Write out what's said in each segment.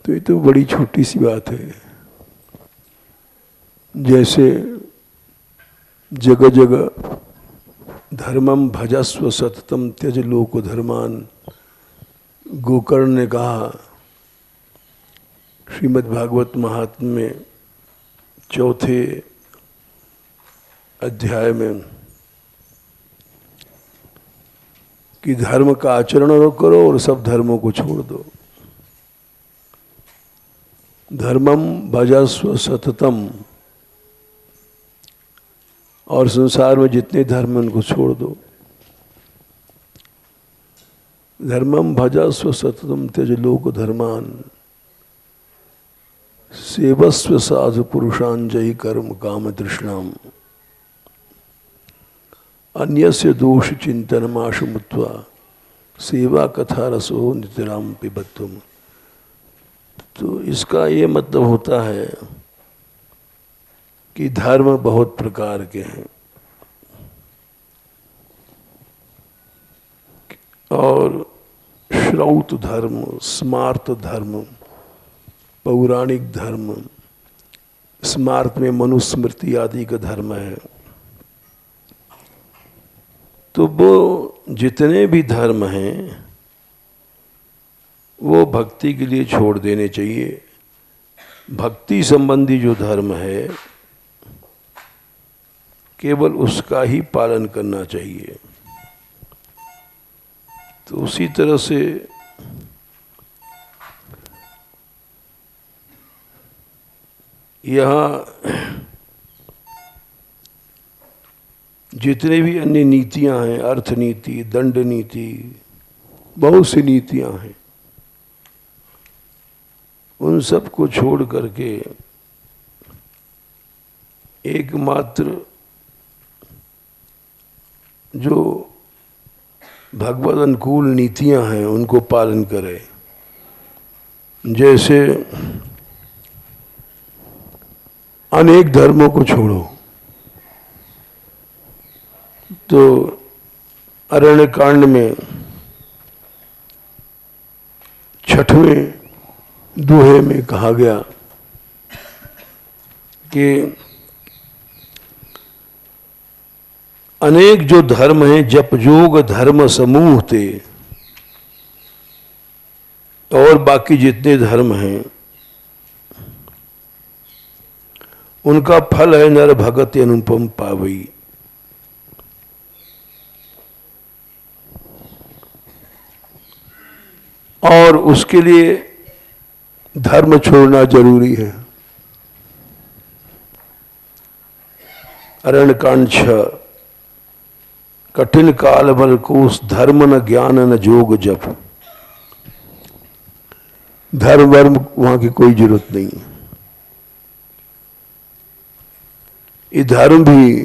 तो ये तो बड़ी छोटी सी बात है। जैसे जगह जगह धर्मम भजस्व सततम त्यज लोक धर्मान, गोकर्ण ने कहा श्रीमद् भागवत महात्म्य में चौथे अध्याय में कि धर्म का आचरण करो और सब धर्मों को छोड़ दो। धर्मम भजस्व सततम, और संसार में जितने धर्म उनको छोड़ दो। धर्मम भजस्व सततम त्यज लोक धर्मान, सेवस्व साधु पुरुषान जयि कर्म काम तृष्णाम, अन्यस्य दोष चिंतनमाशु मुत्वा सेवा कथा रसो नितराम पिबत्वम। तो इसका ये मतलब होता है कि धर्म बहुत प्रकार के हैं और श्रौत धर्म, स्मार्त धर्म, पौराणिक धर्म, स्मार्त में मनुस्मृति आदि का धर्म है। तो वो जितने भी धर्म हैं वो भक्ति के लिए छोड़ देने चाहिए। भक्ति संबंधी जो धर्म है केवल उसका ही पालन करना चाहिए। तो उसी तरह से यहाँ जितने भी अन्य नीतियां हैं, अर्थ नीति, दंड नीति, बहुत सी नीतियां हैं, उन सब को छोड़ करके एकमात्र जो भगवद अनुकूल नीतियां हैं उनको पालन करें। जैसे अनेक धर्मों को छोड़ो, तो अरण्य कांड में 6वें दोहे में कहा गया कि अनेक जो धर्म हैं जप जोग धर्म समूह थे, और बाकी जितने धर्म हैं उनका फल है नर भगत अनुपम पावई। और उसके लिए धर्म छोड़ना जरूरी है। अरण्यकांड 6, कठिन काल बल कोस धर्म न ज्ञान न जोग जप। धर्म वर्म वहां की कोई जरूरत नहीं। ये धर्म भी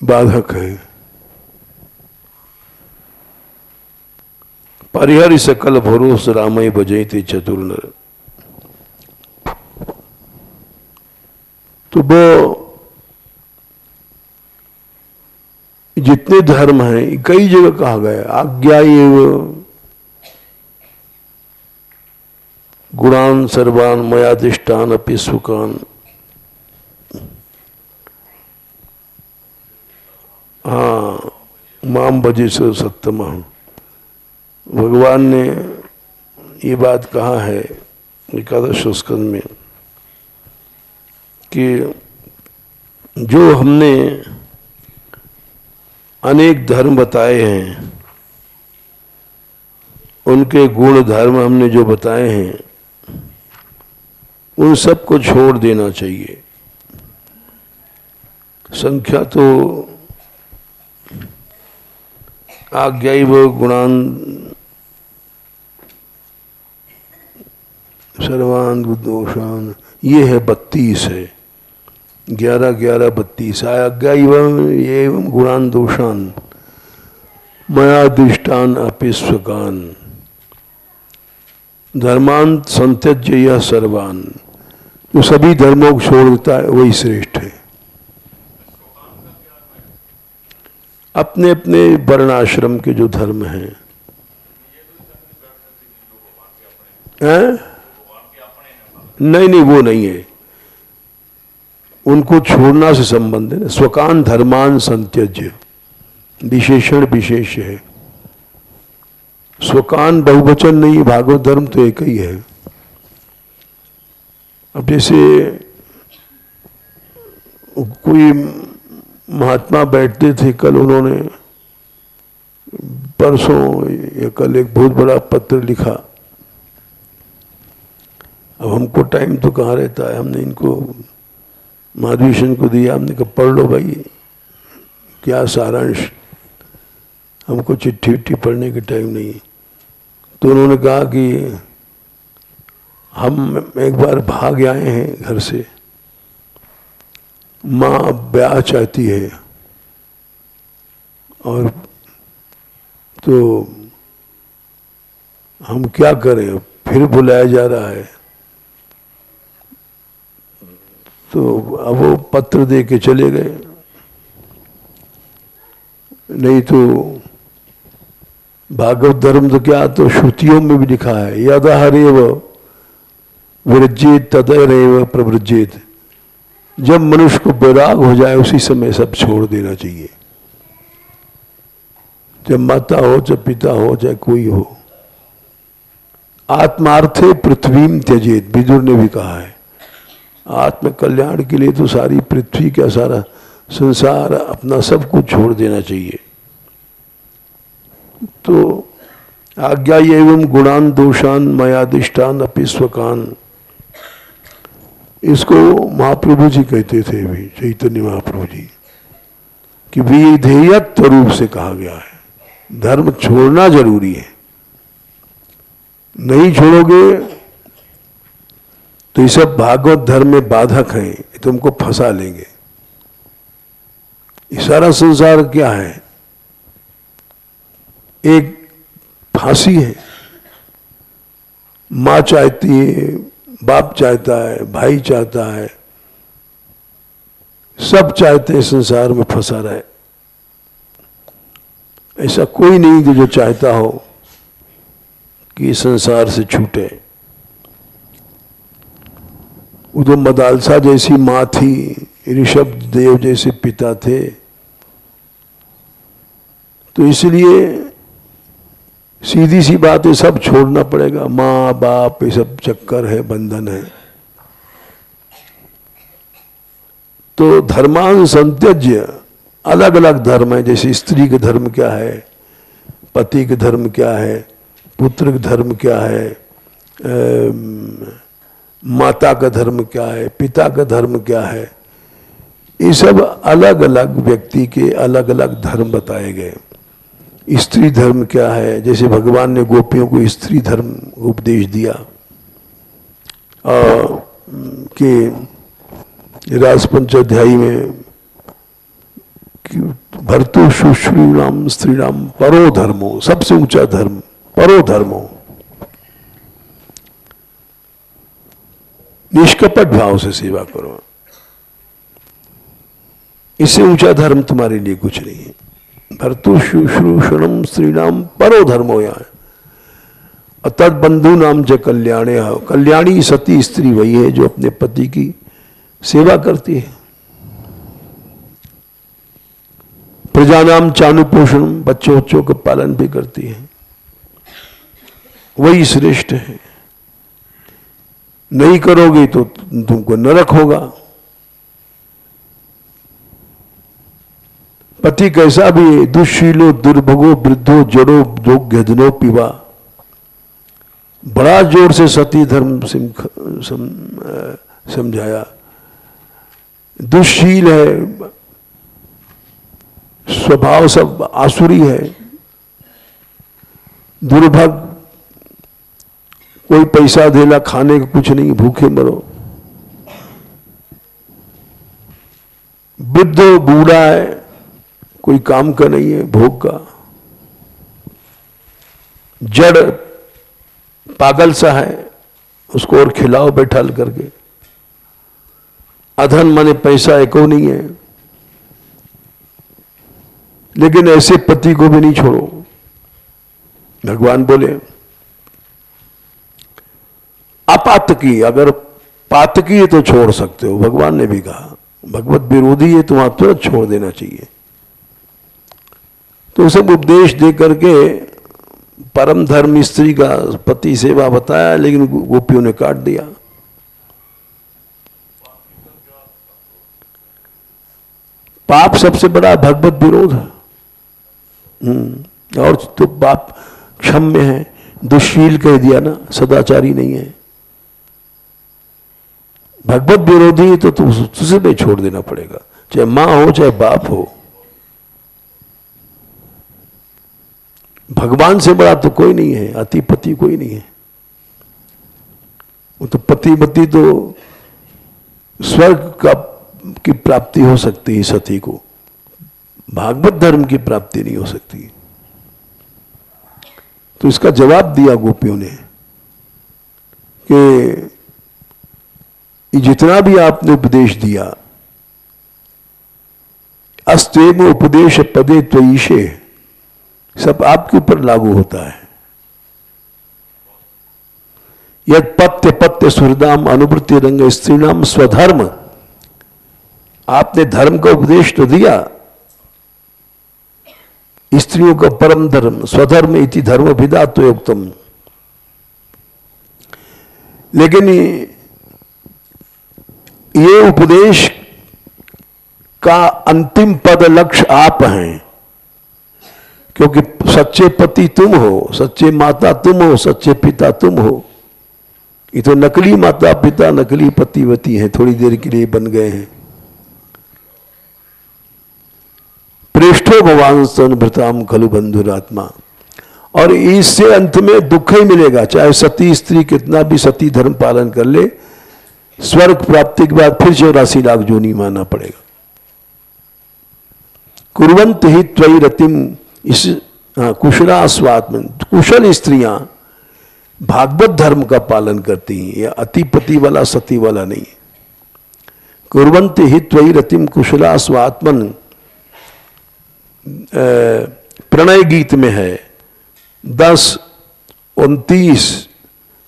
बाधक है। परिहरि सकल भरोस रामय बजैते चतुर नर। तो वो जितने धर्म हैं कई जगह कहा गया, आज्ञा एव गुणान सर्वान मयादिष्टान अपि सुखान। हाँ, माम भजे सो सत्तम। भगवान ने ये बात कहा है एकादश स्कंद में कि जो हमने अनेक धर्म बताए हैं, उनके गुण धर्म हमने जो बताए हैं, उन सब को छोड़ देना चाहिए। संख्या तो आज्ञाइव गुणान सर्वान दोषान, ये है 32 है, 11 11 32। आज्ञाइव एवं गुणान दोषान मयादिष्टान अपि स्वकान धर्मान संत्यज्य यह सर्वान। जो सभी धर्मों को छोड़ देता है वही श्रेष्ठ है। अपने अपने वर्णाश्रम के जो धर्म हैं, नहीं नहीं, वो नहीं है, उनको छोड़ना से संबंध है। स्वकान धर्मान संत्यज्य, विशेषण विशेष है। स्वकान बहुवचन नहीं, भागवत धर्म तो एक ही है। अब जैसे कोई महात्मा बैठते थे, कल उन्होंने परसों या कल एक बहुत बड़ा पत्र लिखा। अब हमको टाइम तो कहाँ रहता है, हमने इनको महाधिवेशन को दिया, हमने कहा पढ़ लो भाई, क्या सारांश, हमको चिट्ठी विट्ठी पढ़ने के टाइम नहीं। तो उन्होंने कहा कि हम एक बार भाग आए हैं घर से, माँ ब्याह चाहती है, और तो हम क्या करें, फिर बुलाया जा रहा है। तो अब वो पत्र दे के चले गए। नहीं तो भागवत धर्म तो क्या, तो श्रुतियों में भी लिखा है, यदा हरेव विरजेत तदैरेव प्रवृजेत। जब मनुष्य को वैराग हो जाए उसी समय सब छोड़ देना चाहिए। जब माता हो, चाहे पिता हो, चाहे कोई हो। आत्मार्थे पृथ्वीम त्यजेत, विदुर ने भी कहा है। आत्म कल्याण के लिए तो सारी पृथ्वी का सारा संसार, अपना सब कुछ छोड़ देना चाहिए। तो आज्ञा एवं गुणान दोषान मयादिष्टान अपि स्वकान, इसको महाप्रभु जी कहते थे भी, चैतन्य महाप्रभु जी, कि विधेयत्व रूप से कहा गया है धर्म छोड़ना जरूरी है। नहीं छोड़ोगे तो ये सब भागवत धर्म में बाधक हैं, तुमको फंसा लेंगे। ये सारा संसार क्या है, एक फांसी है। माँ चाहती है, बाप चाहता है, भाई चाहता है, सब चाहते हैं संसार में फंसा रहे। ऐसा कोई नहीं कि जो चाहता हो कि संसार से छूटे। वो तो मदालसा जैसी माँ थी, ऋषभ देव जैसे पिता थे, तो इसलिए सीधी सी बात है, सब छोड़ना पड़ेगा। माँ बाप ये सब चक्कर है, बंधन है। तो धर्मान संत्यज्य, अलग अलग धर्म है। जैसे स्त्री का धर्म क्या है, पति का धर्म क्या है, पुत्र का धर्म क्या है, माता का धर्म क्या है, पिता का धर्म क्या है। ये सब अलग अलग व्यक्ति के अलग अलग धर्म बताए गए। स्त्री धर्म क्या है, जैसे भगवान ने गोपियों को स्त्री धर्म उपदेश दिया कि राजपंचाध्यायी में कि भर्तु शुश्रूणाम स्त्रीणाम परो धर्मो, सबसे ऊंचा धर्म परो धर्मो। निष्कपट भाव से सेवा करो, इससे ऊंचा धर्म तुम्हारे लिए कुछ नहीं है। भर्तु शुश्रूषणम स्त्रीणाम परो धर्मो यहाँ तद बंधु नाम च कल्याणे। कल्याणी सती स्त्री वही है जो अपने पति की सेवा करती है। प्रजानाम चानुपोषणम, बच्चों का पालन भी करती है, वही श्रेष्ठ है। नहीं करोगे तो तुमको नरक होगा। पति कैसा भी है, दुशीलो दुर्भगो वृद्धो जड़ो दोग्यधनो पिवा। बड़ा जोर से सती धर्म समझाया। दुशील है, स्वभाव सब आसुरी है, दुर्भग, कोई पैसा देला खाने का कुछ नहीं, भूखे मरो। वृद्ध बूढ़ा है, कोई काम का नहीं है, भोग का। जड़ पागल सा है, उसको और खिलाओ बैठाल करके। अधन माने पैसा एको नहीं है। लेकिन ऐसे पति को भी नहीं छोड़ो। भगवान बोले आपात की, अगर पातकी है तो छोड़ सकते हो, भगवान ने भी कहा। भगवत विरोधी है तो वहां तुरंत छोड़ देना चाहिए। तो सब उपदेश दे करके परम धर्म स्त्री का पति सेवा बताया, लेकिन गोपियों ने काट दिया। पाप सबसे बड़ा भगवत विरोध है। और तो पाप क्षम्य है, दुशील कह दिया ना, सदाचारी नहीं है। भगवत विरोधी तो तुझे भी छोड़ देना पड़ेगा, चाहे मां हो चाहे बाप हो। भगवान से बड़ा तो कोई नहीं है, अति पति कोई नहीं है। वो तो पति पति तो स्वर्ग का की प्राप्ति हो सकती है सती को, भागवत धर्म की प्राप्ति नहीं हो सकती। तो इसका जवाब दिया गोपियों ने कि जितना भी आपने उपदेश दिया, अस्तेम उपदेश पदे त्वयीशे, सब आपके ऊपर लागू होता है। यद पत्य पत्य सुहृदाम अनुवृत्ति रंग स्त्रीणाम स्वधर्म, आपने धर्म का उपदेश तो दिया, स्त्रियों का परम धर्म स्वधर्म इति धर्म विधात्वयोक्तम, लेकिन ये उपदेश का अंतिम पद लक्ष्य आप हैं, क्योंकि सच्चे पति तुम हो, सच्चे माता तुम हो, सच्चे पिता तुम हो। ये तो नकली माता पिता नकली पतिवती हैं, थोड़ी देर के लिए बन गए हैं। प्रेष्ठो भगवान स्तनभृताम खलु बंधुरात्मा, और इससे अंत में दुख ही मिलेगा, चाहे सती स्त्री कितना भी सती धर्म पालन कर ले, स्वर्ग प्राप्ति के बाद फिर 84 लाख जोनी मानना पड़ेगा। कुर्वंत ही त्वयि रतिम, इस कुशला स्वात्मन, कुशल स्त्रियां भागवत धर्म का पालन करती हैं, यह अतिपति वाला सती वाला नहीं। कुर्वंत ही त्वयि रतिम कुशला स्वात्मन, प्रणय गीत में है 10, 29,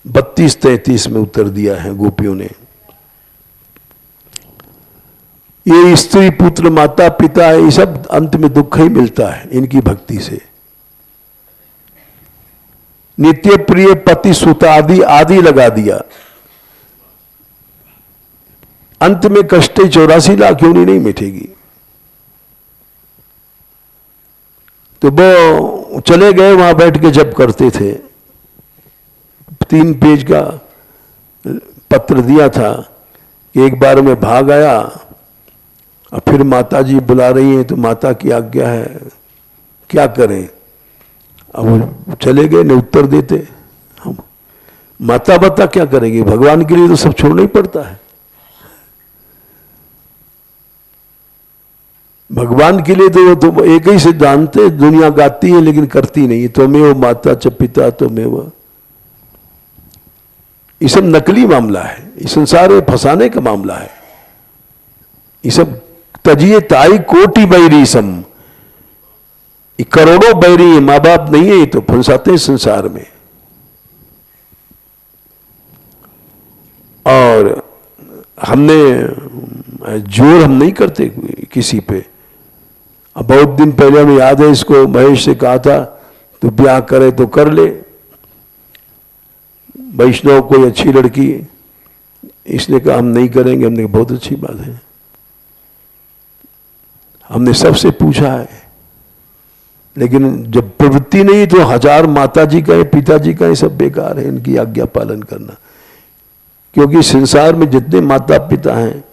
32, 33 में उत्तर दिया है गोपियों ने। ये स्त्री पुत्र माता पिता है, ये सब अंत में दुख ही मिलता है इनकी भक्ति से। नित्य प्रिय पति सुत आदि आदि लगा दिया, अंत में कष्ट 84 लाख योनि नहीं मिटेगी। तो वो चले गए, वहां बैठ के जब करते थे, 3 पेज का पत्र दिया था, एक बार में भाग आया, और फिर माता जी बुला रही हैं तो माता की आज्ञा है, क्या करें। अब वो चले गए, न उत्तर देते। हम माता बता क्या करेंगे, भगवान के लिए तो सब छोड़ना ही पड़ता है। भगवान के लिए तो एक ही सिद्धांत है, दुनिया गाती है लेकिन करती नहीं। त्वमेव माता च पिता त्वमेव, ये सब नकली मामला है, इस संसार में फंसाने का मामला है। ये सब तजिए ताई कोटि बैरी सम, ये करोड़ों बैरी, माँ बाप नहीं है, ये तो फंसाते हैं संसार में। और हमने जोर हम नहीं करते किसी पे। अब बहुत दिन पहले हमें याद है, इसको महेश से कहा था तो ब्याह करे तो कर ले, वैष्णव कोई अच्छी लड़की, इसने कहा हम नहीं करेंगे। हमने कहा बहुत अच्छी बात है। हमने सबसे पूछा है, लेकिन जब प्रवृत्ति नहीं तो 1000 माता जी का पिताजी का सब बेकार है, इनकी आज्ञा पालन करना। क्योंकि संसार में जितने माता पिता हैं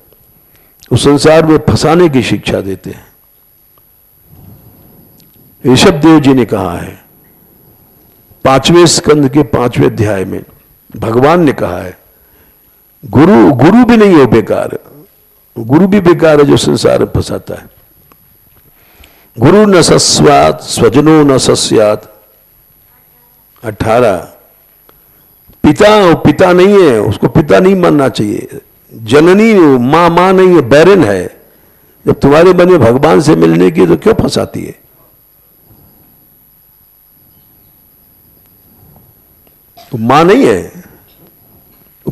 उस संसार में फंसाने की शिक्षा देते हैं। ऋषभ देव जी ने कहा है 5वें स्कंद के 5वें अध्याय में, भगवान ने कहा है गुरु भी नहीं हो बेकार, गुरु भी बेकार है जो संसार में फंसाता है। गुरु न सस्यात् स्वजनो न सस्यात्। 18 पिता नहीं है, उसको पिता नहीं मानना चाहिए। जननी मां नहीं है, बैरन है। जब तुम्हारे मन में भगवान से मिलने की तो क्यों फंसाती है। तो मां नहीं है,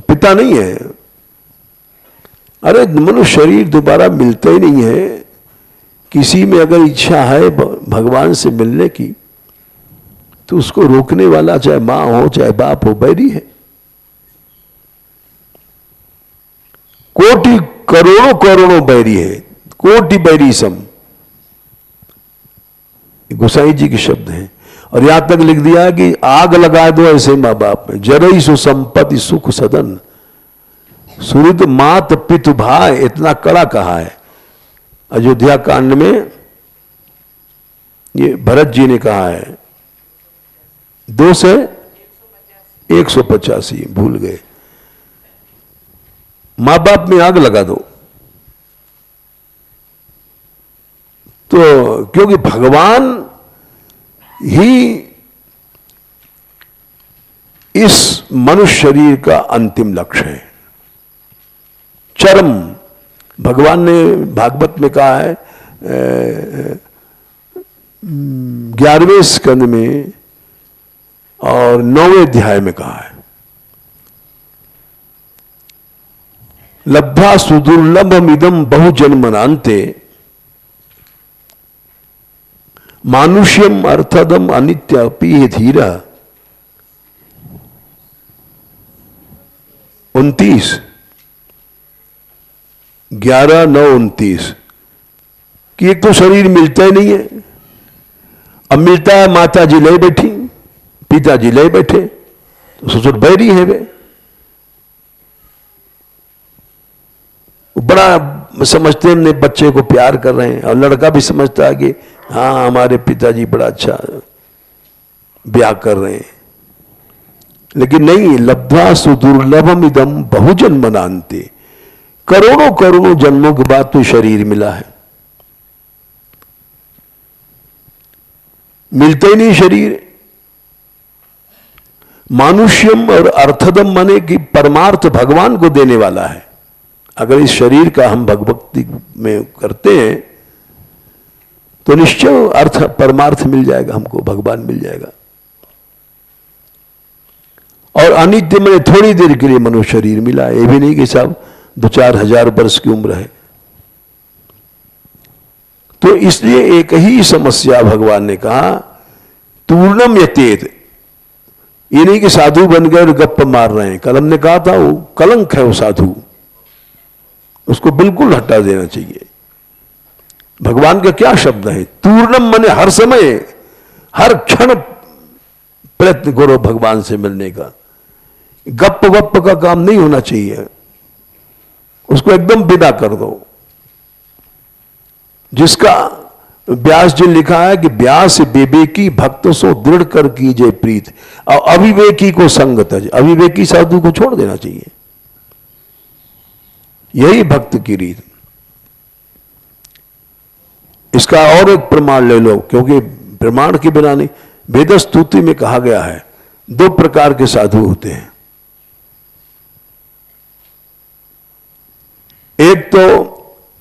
पिता नहीं है, अरे मनुष्य शरीर दोबारा मिलता ही नहीं है। किसी में अगर इच्छा है भगवान से मिलने की तो उसको रोकने वाला चाहे मां हो चाहे बाप हो बैरी है। कोटि करोड़ों करोड़ों बैरी है, कोटि बैरी सम, गोसाई जी के शब्द हैं। और यहां तक लिख दिया कि आग लगा दो ऐसे मां बाप में, जरई सु संपत्ति सुख सदन, सुहृद मात पितु भाई, इतना कड़ा कहा है। अयोध्या कांड में ये भरत जी ने कहा है 2 से 185, भूल गए। मां बाप में आग लगा दो, तो क्योंकि भगवान ही इस मनुष्य शरीर का अंतिम लक्ष्य है, चरम। भगवान ने भागवत में कहा है 11वें स्कंद में और 9वें अध्याय में कहा है, लब्धा सुदुर्लभम इदम बहुजन्मनान्ते मानुष्यम अर्थदम अनित्यपि धीरा। 29, 11-9-29 कि एक तो शरीर मिलता ही नहीं है। अब मिलता है, माता जी ले बैठी, पिताजी ले बैठे, तो ससुर बैरी है वे। बड़ा समझते हैं, अपने बच्चे को प्यार कर रहे हैं, और लड़का भी समझता है कि हाँ हमारे पिताजी बड़ा अच्छा ब्याह कर रहे हैं। लेकिन नहीं, लब्धा सुदुर्लभम इदम बहुजन्मनान्ते, करोड़ों करोड़ों जन्मों के बाद तो शरीर मिला है। मिलते ही नहीं शरीर। मानुष्यम और अर्थदम माने कि परमार्थ भगवान को देने वाला है। अगर इस शरीर का हम भगवक्ति में करते हैं तो निश्चय अर्थ परमार्थ मिल जाएगा, हमको भगवान मिल जाएगा। और अनित्य में थोड़ी देर के लिए मनुष्य शरीर मिला, ये भी नहीं कि साहब 2-4 हजार वर्ष की उम्र है। तो इसलिए एक ही समस्या भगवान ने कहा, तूर्णम यतेत। ये नहीं कि साधु बन गए और गप्प मार रहे हैं। कल हमने कहा था वो कलंक है, वो साधु, उसको बिल्कुल हटा देना चाहिए। भगवान का क्या शब्द है, तूर्णम माने हर समय हर क्षण प्रयत्न करो भगवान से मिलने का। गप्प वप्प का काम नहीं होना चाहिए, उसको एकदम विदा कर दो। जिसका व्यास जी लिखा है कि व्यास विवेकी भक्त सो दृढ़ कर कीजिए प्रीत, और अविवेकी को संग तज। अविवेकी साधु को छोड़ देना चाहिए, यही भक्त की रीत। इसका और एक प्रमाण ले लो, क्योंकि प्रमाण के बिना नहीं। वेद स्तुति में कहा गया है 2 प्रकार के साधु होते हैं। एक तो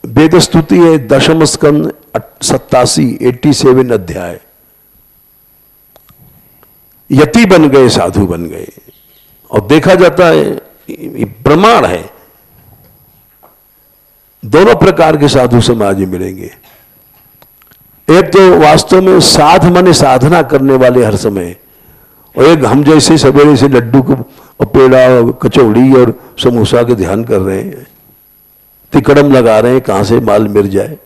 वेद स्तुति है 10वें स्कंद 87 अध्याय, यति बन गए, साधु बन गए। और देखा जाता है, प्रमाण है, दोनों प्रकार के साधु समाज में मिलेंगे। एक तो वास्तव में साध माने साधना करने वाले हर समय, और एक हम जैसे सवेरे से लड्डू को और पेड़ा और कचौड़ी और समोसा के ध्यान कर रहे हैं, तिकड़म लगा रहे हैं कहां से माल मिल जाए।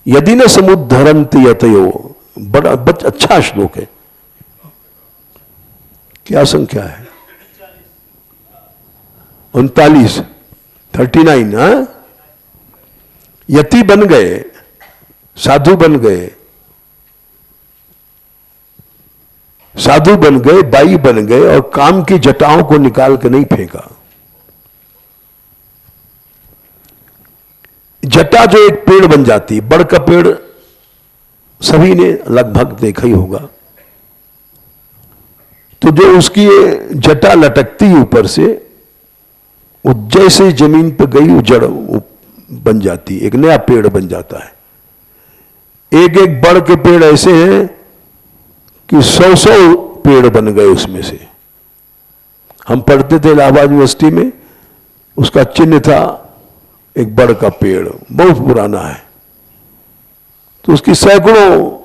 यदि न समुद्धरंत यतयो, बड़ा अच्छा श्लोक है। क्या संख्या है? 39 हाँ? यति बन गए, साधु बन गए, साधु बन गए, बाई बन गए, और काम की जटाओं को निकाल के नहीं फेंका। जटा जो एक पेड़ बन जाती, बड़ का पेड़ सभी ने लगभग देखा ही होगा। तो जो उसकी जटा लटकती ऊपर से, वो जैसे जमीन पर गई वो जड़ बन जाती, एक नया पेड़ बन जाता है। एक एक बड़ के पेड़ ऐसे हैं कि 100 पेड़ बन गए उसमें से। हम पढ़ते थे इलाहाबाद यूनिवर्सिटी में, उसका चिन्ह था एक बड़ का पेड़ बहुत पुराना है, तो उसकी सैकड़ों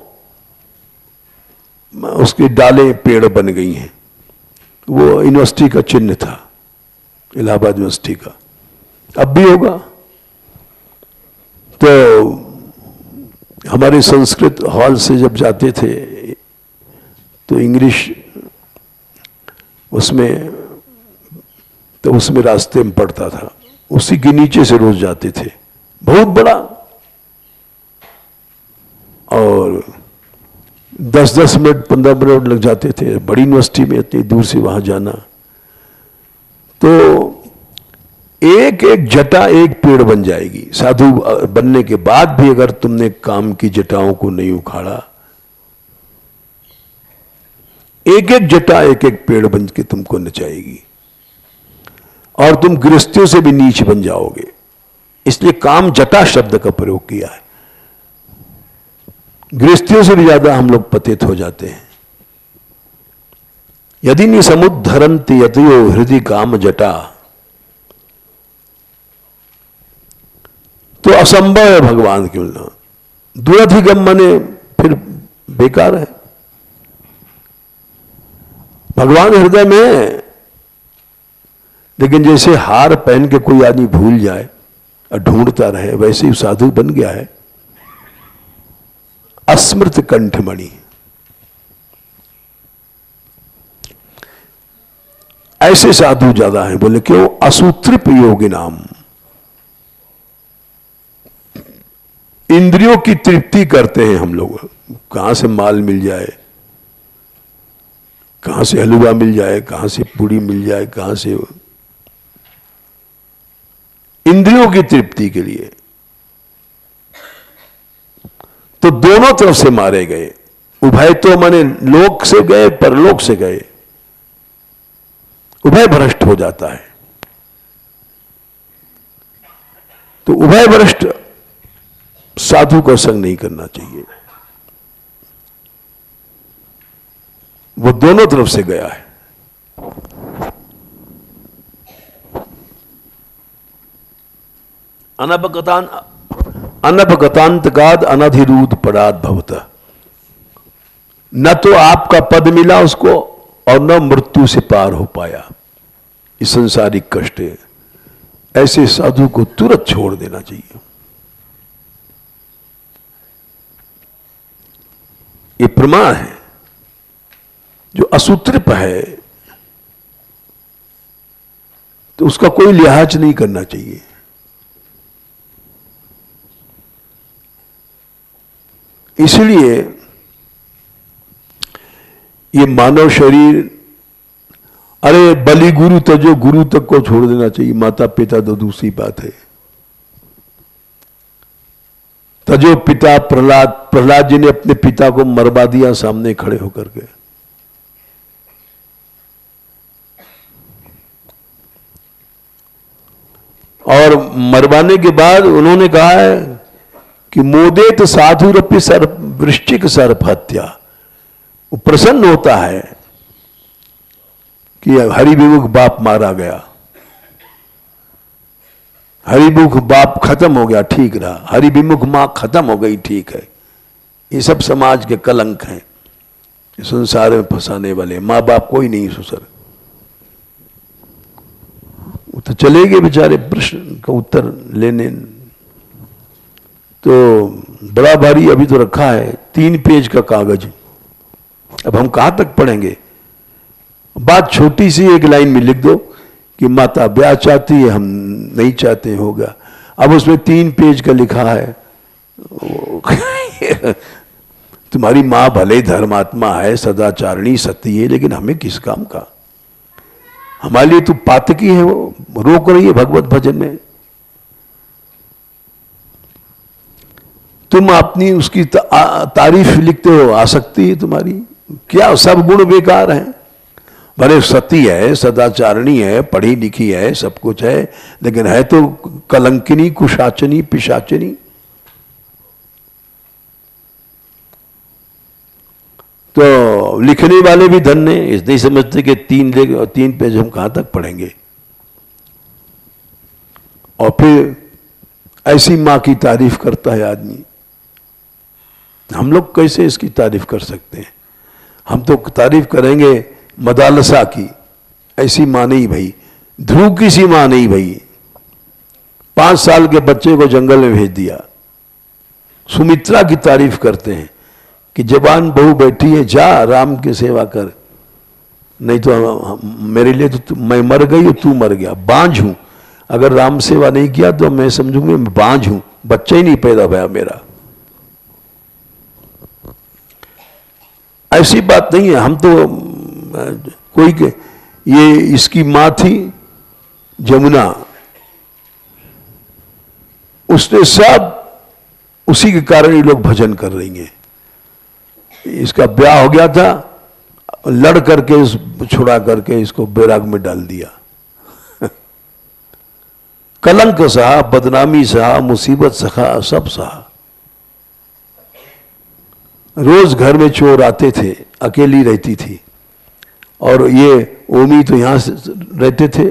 उसकी डालें पेड़ बन गई हैं। वो यूनिवर्सिटी का चिन्ह था, इलाहाबाद यूनिवर्सिटी का, अब भी होगा। तो हमारे संस्कृत हॉल से जब जाते थे तो इंग्लिश उसमें रास्ते में पड़ता था, उसी के नीचे से रोज जाते थे, बहुत बड़ा। और 10-10 मिनट 15 मिनट लग जाते थे, बड़ी यूनिवर्सिटी में इतनी दूर से वहां जाना। तो एक एक जटा एक पेड़ बन जाएगी। साधु बनने के बाद भी अगर तुमने काम की जटाओं को नहीं उखाड़ा, एक एक जटा एक एक पेड़ बन के तुमको नचाएगी, और तुम गृहस्थियों से भी नीच बन जाओगे। इसलिए काम जटा शब्द का प्रयोग किया है। गृहस्थियों से भी ज्यादा हम लोग पतित हो जाते हैं। यदि नि समुद्धरन्ति यतयो हृदय काम जटा, तो असंभव है भगवान के मिलना। दुरधिगम मने फिर बेकार है। भगवान हृदय में है, लेकिन जैसे हार पहन के कोई आदमी भूल जाए और ढूंढता रहे, वैसे ही साधु बन गया है अस्मृत कंठमणि। ऐसे साधु ज्यादा हैं। बोले क्यों? असुतृप योगी नाम, इंद्रियों की तृप्ति करते हैं हम लोग। कहां से माल मिल जाए, कहां से हलवा मिल जाए, कहां से पूड़ी मिल जाए, कहां से, इंद्रियों की तृप्ति के लिए। तो दोनों तरफ से मारे गए। उभय तो माने लोक से गए, परलोक से गए। उभय भ्रष्ट हो जाता है। तो उभय भ्रष्ट साधु का संग नहीं करना चाहिए। वो दोनों तरफ से गया है। अनपगतांतकाद अनधिरूद पराध भवतः। न तो आपका पद मिला उसको और न मृत्यु से पार हो पाया। ये संसारिक कष्ट है। ऐसे साधु को तुरंत छोड़ देना चाहिए। ये प्रमाण है। जो असुतृप है तो उसका कोई लिहाज नहीं करना चाहिए। इसलिए ये मानव शरीर, अरे बलि गुरु तजो, गुरु तक को छोड़ देना चाहिए। माता पिता तो दूसरी बात है। तजो पिता प्रहलाद जी ने अपने पिता को मरवा दिया सामने खड़े होकर के। और मरवाने के बाद उन्होंने कहा है कि मोदेत साधुरपि सर्प वृश्चिक सर्प हत्या। वो प्रसन्न होता है कि हरिविमुख बाप मारा गया, हरिमुख बाप खत्म हो गया, ठीक रहा। हरिविमुख मां खत्म हो गई, ठीक है। ये सब समाज के कलंक हैं, संसार में फंसाने वाले। मां बाप कोई नहीं सुसर, वो तो चले गए बेचारे प्रश्न का उत्तर लेने। तो बड़ा भारी अभी तो रखा है 3 पेज का कागज। अब हम कहां तक पढ़ेंगे? बात छोटी सी एक लाइन में लिख दो कि माता ब्याह चाहती है, हम नहीं चाहते, होगा। अब उसमें 3 पेज का लिखा है। तुम्हारी मां भले धर्मात्मा है, सदाचारणी, सती है, लेकिन हमें किस काम का? हमारे लिए तो पातकी है, वो रोक रही है भगवत भजन में। तुम अपनी उसकी तारीफ लिखते हो, आसक्ति है तुम्हारी। क्या सब गुण बेकार हैं? भले सती है, सदाचारणी है, पढ़ी लिखी है, सब कुछ है, लेकिन है तो कलंकिनी, कुशाचनी, पिशाचनी। तो लिखने वाले भी धन्य इस नहीं समझते कि 3 पेज हम कहां तक पढ़ेंगे। और फिर ऐसी माँ की तारीफ करता है आदमी। हम लोग कैसे इसकी तारीफ कर सकते हैं? हम तो तारीफ करेंगे मदालसा की, ऐसी माँ नहीं भाई, ध्रुव की सी माँ नहीं भाई। 5 साल के बच्चे को जंगल में भेज दिया। सुमित्रा की तारीफ करते हैं कि जवान बहू बैठी है, जा राम की सेवा कर, नहीं तो मेरे लिए तो मैं मर गई और तू मर गया, बांझ हूं, अगर राम सेवा नहीं किया तो मैं समझूंगी मैं बांझ हूं, बच्चा ही नहीं पैदा हुआ मेरा। ऐसी बात नहीं है। हम तो कोई के, ये इसकी मां थी जमुना, उसने सब, उसी के कारण ये लोग भजन कर रही हैं। इसका ब्याह हो गया था, लड़ करके छुड़ा करके इसको बैराग में डाल दिया। कलंक सहा, बदनामी सहा, मुसीबत सहा, सब सहा। रोज घर में चोर आते थे, अकेली रहती थी, और ये ओमी तो यहां से रहते थे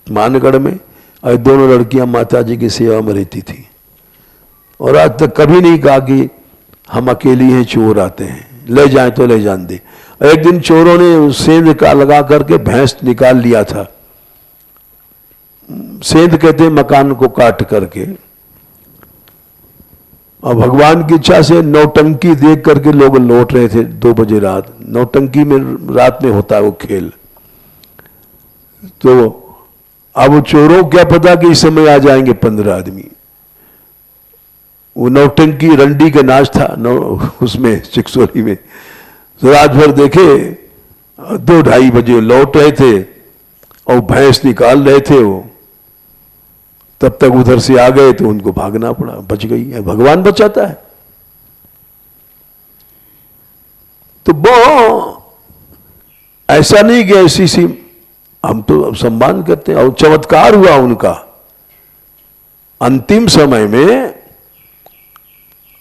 मानगढ़ में, और दोनों लड़कियां माता जी की सेवा में रहती थी। और आज तक कभी नहीं कहा कि हम अकेली हैं, चोर आते हैं, ले जाएं तो ले जान दे। एक दिन चोरों ने सेंध का लगा करके भैंस निकाल लिया था। सेंध कहते हैं मकान को काट करके। और भगवान की इच्छा से नौटंकी देख करके लोग लौट रहे थे 2 बजे रात। नौटंकी में रात में होता है वो खेल। तो अब चोरों क्या पता कि इस समय आ जाएंगे 15 आदमी। वो नौटंकी रंडी का नाच था उसमें चिकसोली में। तो रात भर देखे 2-2:30 बजे लौट रहे थे और भैंस निकाल रहे थे वो। तब तक उधर से आ गए तो उनको भागना पड़ा, बच गई है। भगवान बचाता है। तो वो ऐसा नहीं कि ऐसी सी, हम तो सम्मान करते हैं। और चमत्कार हुआ उनका अंतिम समय में,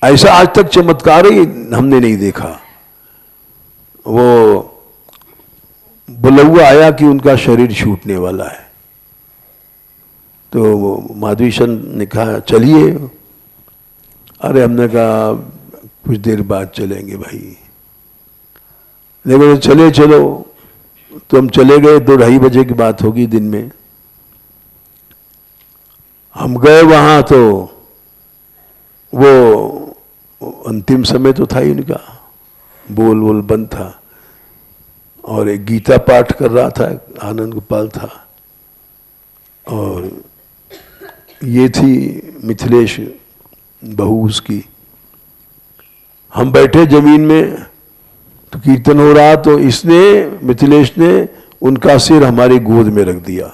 ऐसा आज तक चमत्कार ही हमने नहीं देखा। वो बुलौआ आया कि उनका शरीर छूटने वाला है, तो माधवी सन ने कहा चलिए। अरे हमने कहा कुछ देर बाद चलेंगे भाई। लेकिन चले चलो, तो हम चले गए। 2-2:30 बजे की बात होगी दिन में। हम गए वहां तो वो अंतिम समय तो था ही उनका, बोल बंद था। और एक गीता पाठ कर रहा था, आनंद गोपाल था, और ये थी मिथिलेश बहू उसकी। हम बैठे जमीन में, तो कीर्तन हो रहा, तो इसने, मिथिलेश ने उनका सिर हमारी गोद में रख दिया,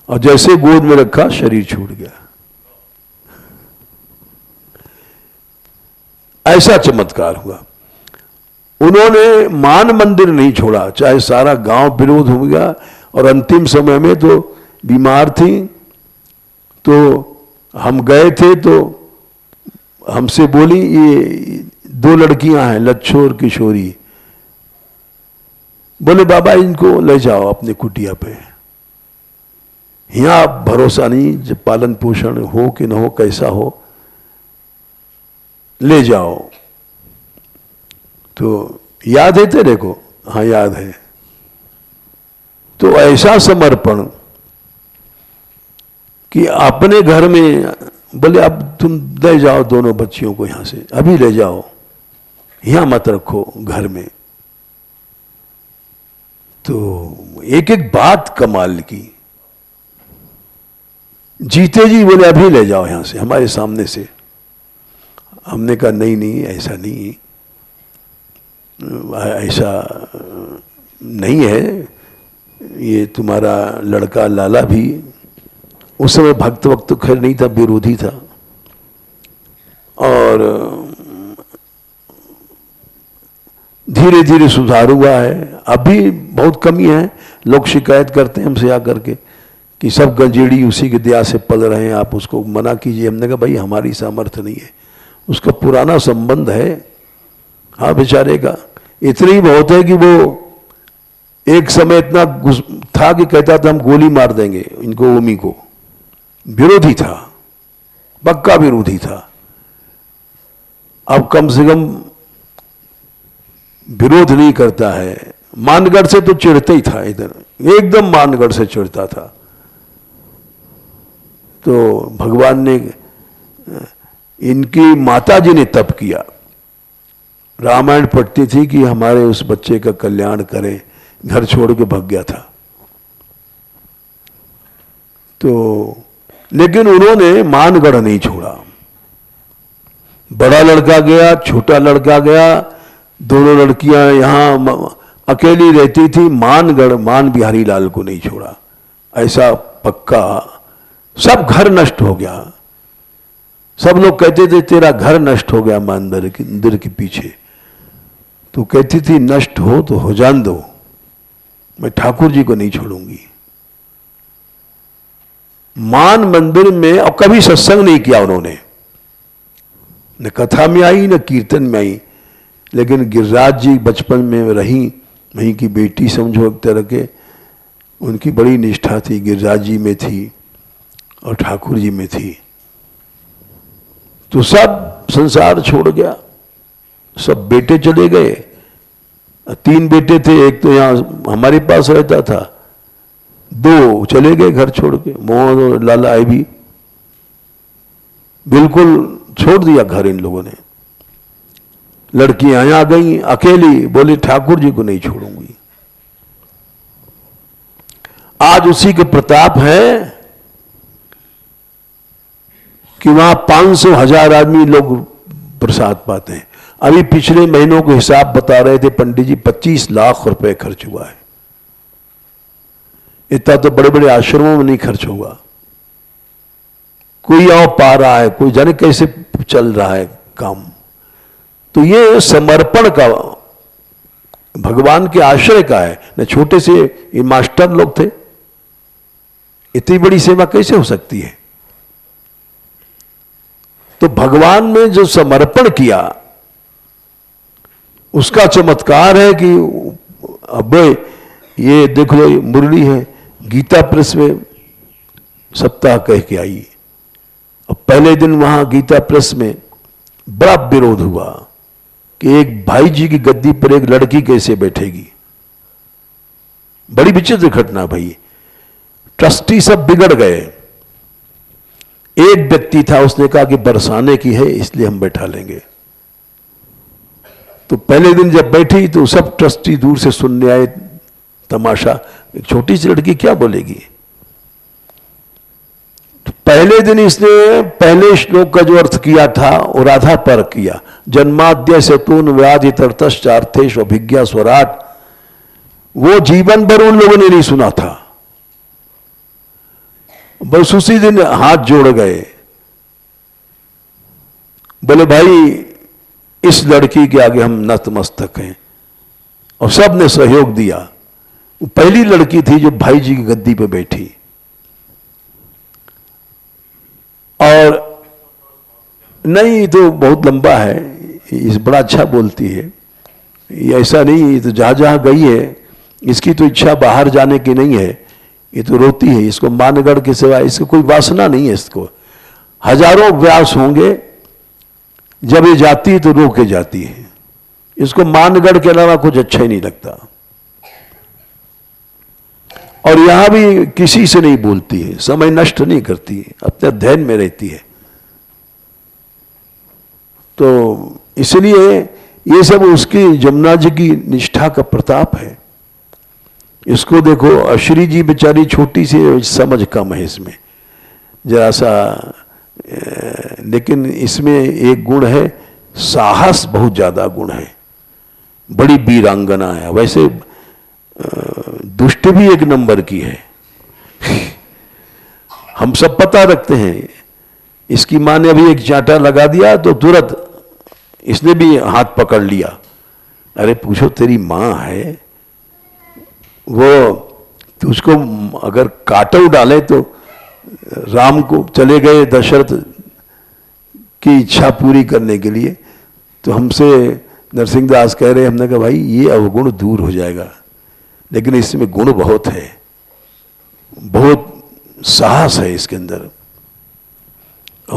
और जैसे गोद में रखा शरीर छूट गया। ऐसा चमत्कार हुआ। उन्होंने मान मंदिर नहीं छोड़ा, चाहे सारा गांव विरोध हो गया। और अंतिम समय में तो बीमार थी, तो हम गए थे, तो हमसे बोली ये 2 लड़कियां हैं, लच्छो और किशोरी। बोले बाबा इनको ले जाओ अपने कुटिया पे, यहां भरोसा नहीं जब पालन पोषण हो कि न हो, कैसा हो, ले जाओ। तो याद है तेरे को? हाँ याद है। तो ऐसा समर्पण कि अपने घर में बोले अब तुम ले जाओ दोनों बच्चियों को, यहां से अभी ले जाओ, यहां मत रखो घर में। तो एक एक बात कमाल की। जीते जी बोले अभी ले जाओ यहां से, हमारे सामने से। हमने कहा नहीं नहीं ऐसा नहीं, ऐसा नहीं है। ये तुम्हारा लड़का लाला भी उस समय भक्त वक्त तो खैर नहीं था, विरोधी था, और धीरे धीरे सुधार हुआ है। अभी बहुत कमी है, लोग शिकायत करते हैं हमसे आकर के कि सब गंजेड़ी उसी के दया से पल रहे हैं, आप उसको मना कीजिए। हमने कहा भाई हमारी सामर्थ्य नहीं है, उसका पुराना संबंध है। हाँ बेचारे का इतना ही बहुत है कि वो एक समय इतना था कि कहता था हम गोली मार देंगे इनको, ओमी को, विरोधी था। पक्का विरोधी था। अब कम से कम विरोध नहीं करता है। मानगढ़ से तो चिढ़ता ही था, इधर एकदम मानगढ़ से चिढ़ता था। तो भगवान ने, इनकी माता जी ने तप किया, रामायण पढ़ती थी कि हमारे उस बच्चे का कल्याण करें, घर छोड़ के भाग गया था। तो लेकिन उन्होंने मानगढ़ नहीं छोड़ा। बड़ा लड़का गया, छोटा लड़का गया, दोनों लड़कियां यहां अकेली रहती थी। मानगढ़ मान बिहारी लाल को नहीं छोड़ा, ऐसा पक्का। सब घर नष्ट हो गया। सब लोग कहते थे तेरा घर नष्ट हो गया मंदिर के पीछे। तो कहती थी नष्ट हो तो हो जान दो, मैं ठाकुर जी को नहीं छोड़ूंगी। मान मंदिर में अब कभी सत्संग नहीं किया उन्होंने, न कथा में आई न कीर्तन में आई। लेकिन गिरिराज जी बचपन में रही, वहीं की बेटी समझो एक तरह के, उनकी बड़ी निष्ठा थी, गिरिराज जी में थी और ठाकुर जी में थी। तो सब संसार छोड़ गया, सब बेटे चले गए। 3 बेटे थे, एक तो यहाँ हमारे पास रहता था, 2 चले गए घर छोड़ के। मोहन और लाला आई भी बिल्कुल छोड़ दिया घर इन लोगों ने। लड़कियां आ गई अकेली, बोले ठाकुर जी को नहीं छोड़ूंगी। आज उसी के प्रताप है कि वहां 500,000 आदमी लोग प्रसाद पाते हैं। अभी पिछले महीनों को हिसाब बता रहे थे पंडित जी, 25 लाख रुपए खर्च हुआ है। इतना तो बड़े बड़े आश्रमों में नहीं खर्च होगा। कोई आओ पा रहा है, कोई जाने कैसे चल रहा है काम। तो ये समर्पण का, भगवान के आश्रय का है। न छोटे से ये मास्टर लोग थे, इतनी बड़ी सेवा कैसे हो सकती है। तो भगवान में जो समर्पण किया उसका चमत्कार है कि अब ये देख लो, मुरली है, गीता प्रेस में सप्ताह कह के आई। अब पहले दिन वहां गीता प्रेस में बड़ा विरोध हुआ कि एक भाई जी की गद्दी पर एक लड़की कैसे बैठेगी। बड़ी विचित्र घटना भाई। ट्रस्टी सब बिगड़ गए। एक व्यक्ति था, उसने कहा कि बरसाने की है इसलिए हम बैठा लेंगे। तो पहले दिन जब बैठी तो सब ट्रस्टी दूर से सुनने आए तमाशा, एक छोटी सी लड़की क्या बोलेगी। तो पहले दिन इसने पहले श्लोक का जो अर्थ किया था वो राधा पर किया, जन्माद्य सेतून व्याधि तरतश्चार्थेश अभिज्ञा स्वराट। वो जीवन भर उन लोगों ने नहीं सुना था, बस उसी दिन हाथ जोड़ गए, बोले भाई इस लड़की के आगे हम नतमस्तक हैं। और सब ने सहयोग दिया। वो पहली लड़की थी जो भाई जी की गद्दी पे बैठी। और नहीं तो बहुत लंबा है, इस बड़ा अच्छा बोलती है, ये ऐसा नहीं, ये तो जहां जहां गई है इसकी तो इच्छा बाहर जाने की नहीं है, ये तो रोती है। इसको मानगढ़ के सिवा इसको कोई वासना नहीं है। इसको हजारों व्यास होंगे, जब ये जाती है तो रो के जाती है। इसको मानगढ़ के अलावा कुछ अच्छा ही नहीं लगता। और यहां भी किसी से नहीं बोलती है, समय नष्ट नहीं करती है, अपने अध्ययन में रहती है। तो इसलिए ये सब उसकी जमुना जी की निष्ठा का प्रताप है। इसको देखो, अश्री जी बेचारी छोटी सी, समझ कम है इसमें जरा सा, लेकिन इसमें एक गुण है, साहस बहुत ज्यादा गुण है, बड़ी वीरांगना है। वैसे दुष्ट भी एक नंबर की है। हम सब पता रखते हैं। इसकी मां ने अभी एक चांटा लगा दिया तो तुरंत इसने भी हाथ पकड़ लिया। अरे पूछो तेरी मां है, वो उसको अगर काटो डाले तो राम को चले गए दशरथ की इच्छा पूरी करने के लिए। तो हमसे नरसिंहदास कह रहे, हमने कहा भाई ये अवगुण दूर हो जाएगा, लेकिन इसमें गुण बहुत है, बहुत साहस है इसके अंदर।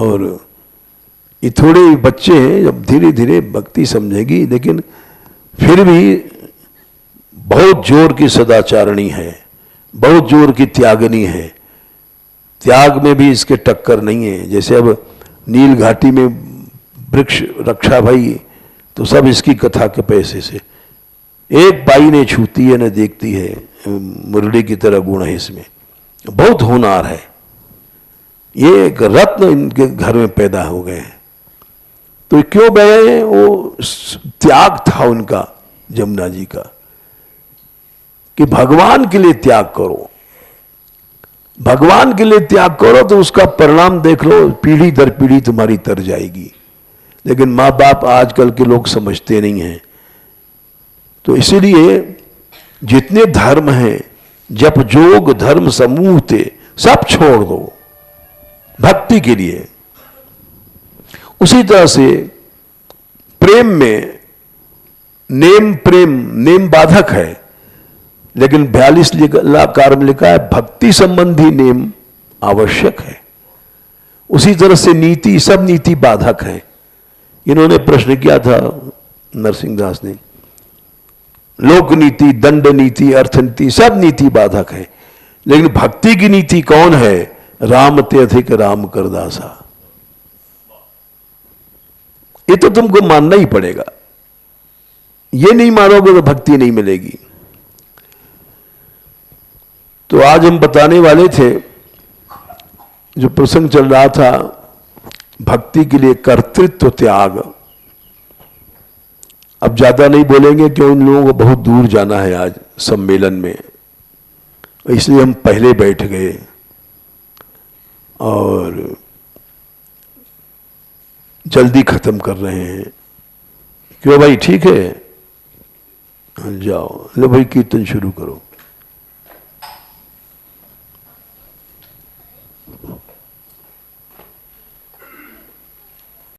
और ये थोड़े बच्चे हैं, जब धीरे धीरे भक्ति समझेगी, लेकिन फिर भी बहुत जोर की सदाचारणी है, बहुत जोर की त्यागनी है। त्याग में भी इसके टक्कर नहीं है। जैसे अब नील घाटी में वृक्ष रक्षा भाई, तो सब इसकी कथा के पैसे से, एक बाई ने छूती है न देखती है, मुरली की तरह गुण है इसमें, बहुत होनहार है। ये एक रत्न इनके घर में पैदा हो गए हैं। तो क्यों गए? वो त्याग था उनका, जमुना जी का, कि भगवान के लिए त्याग करो, भगवान के लिए त्याग करो तो उसका परिणाम देख लो, पीढ़ी दर पीढ़ी तुम्हारी तर जाएगी। लेकिन माँ बाप आजकल के लोग समझते नहीं हैं। तो इसीलिए जितने धर्म हैं, जप जोग धर्म समूह थे, सब छोड़ दो भक्ति के लिए। उसी तरह से प्रेम में नेम, प्रेम नेम बाधक है, लेकिन 42 कार में लिखा है भक्ति संबंधी नेम आवश्यक है। उसी तरह से नीति, सब नीति बाधक है। इन्होंने प्रश्न किया था नरसिंहदास ने, लोक नीति, दंड नीति, अर्थ नीति, सब नीति बाधक है, लेकिन भक्ति की नीति कौन है? राम ते अधिक राम कर दासा। ये तो तुमको मानना ही पड़ेगा। ये नहीं मानोगे तो भक्ति नहीं मिलेगी। तो आज हम बताने वाले थे, जो प्रसंग चल रहा था भक्ति के लिए कर्तृत्व त्याग। अब ज्यादा नहीं बोलेंगे क्यों, इन लोगों को बहुत दूर जाना है आज सम्मेलन में, इसलिए हम पहले बैठ गए। और जल्दी खत्म कर रहे हैं। क्यों भाई, ठीक है? जाओ, लो भाई कीर्तन शुरू करो।